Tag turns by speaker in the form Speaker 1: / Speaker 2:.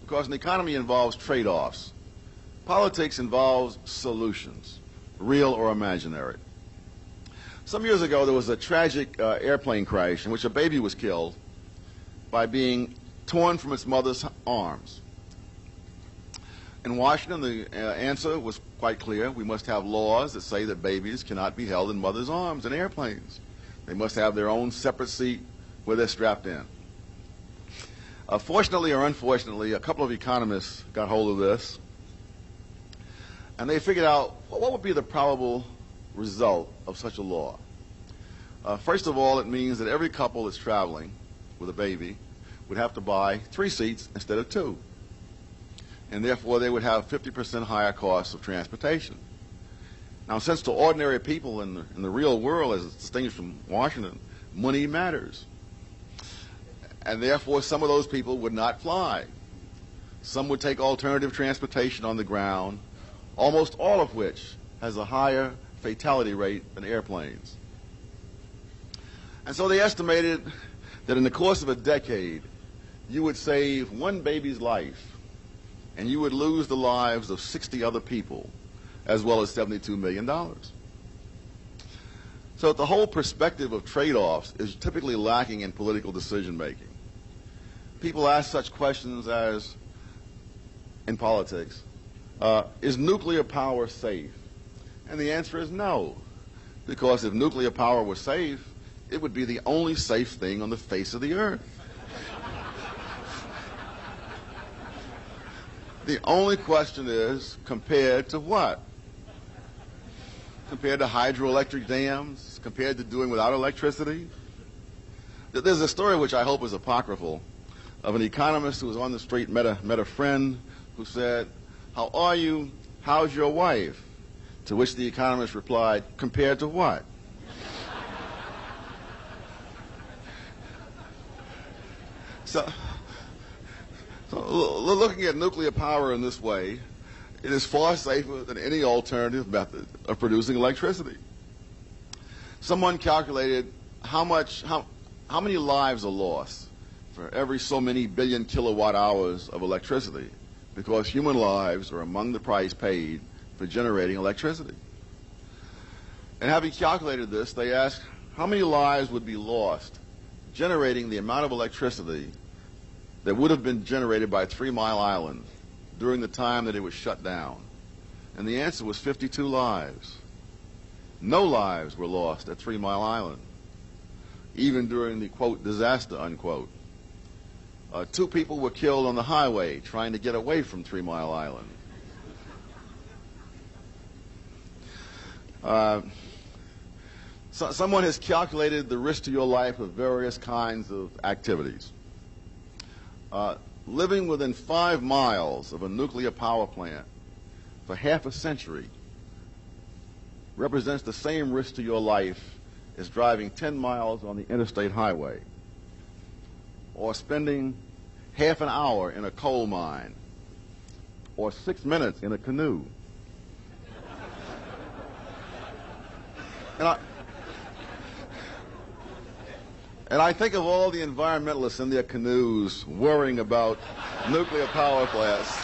Speaker 1: because an economy involves trade-offs. Politics involves solutions, real or imaginary. Some years ago, there was a tragic airplane crash in which a baby was killed by being torn from its mother's arms. In Washington, the answer was quite clear. We must have laws that say that babies cannot be held in mothers' arms in airplanes. They must have their own separate seat where they're strapped in. Fortunately or unfortunately, a couple of economists got hold of this, and they figured out what would be the probable result of such a law. First of all, it means that every couple that's traveling with a baby would have to buy 3 seats instead of 2. And therefore, they would have 50% higher costs of transportation. Now, since to ordinary people in the real world, as distinguished from Washington, money matters. And therefore, some of those people would not fly. Some would take alternative transportation on the ground, almost all of which has a higher fatality rate than airplanes. And so they estimated that in the course of a decade, you would save 1 baby's life, and you would lose the lives of 60 other people, as well as $72 million. So the whole perspective of trade-offs is typically lacking in political decision-making. People ask such questions as, in politics, is nuclear power safe? And the answer is no, because if nuclear power were safe, it would be the only safe thing on the face of the earth. The only question is, compared to what? Compared to hydroelectric dams? Compared to doing without electricity? There's a story which I hope is apocryphal of an economist who was on the street, met a friend who said, "How are you? How's your wife?" To which the economist replied, "Compared to what?" So looking at nuclear power in this way, it is far safer than any alternative method of producing electricity. Someone calculated how many lives are lost for every so many billion kilowatt hours of electricity, because human lives are among the price paid for generating electricity. And having calculated this, they asked how many lives would be lost generating the amount of electricity that would have been generated by 3 Mile Island during the time that it was shut down. And the answer was 52 lives. No lives were lost at 3 Mile Island, even during the, quote, disaster, unquote. 2 people were killed on the highway trying to get away from 3 Mile Island. Someone has calculated the risk to your life of various kinds of activities. Living within 5 miles of a nuclear power plant for half a century represents the same risk to your life as driving 10 miles on the interstate highway, or spending half an hour in a coal mine, or 6 minutes in a canoe. And I think of all the environmentalists in their canoes worrying about nuclear power plants.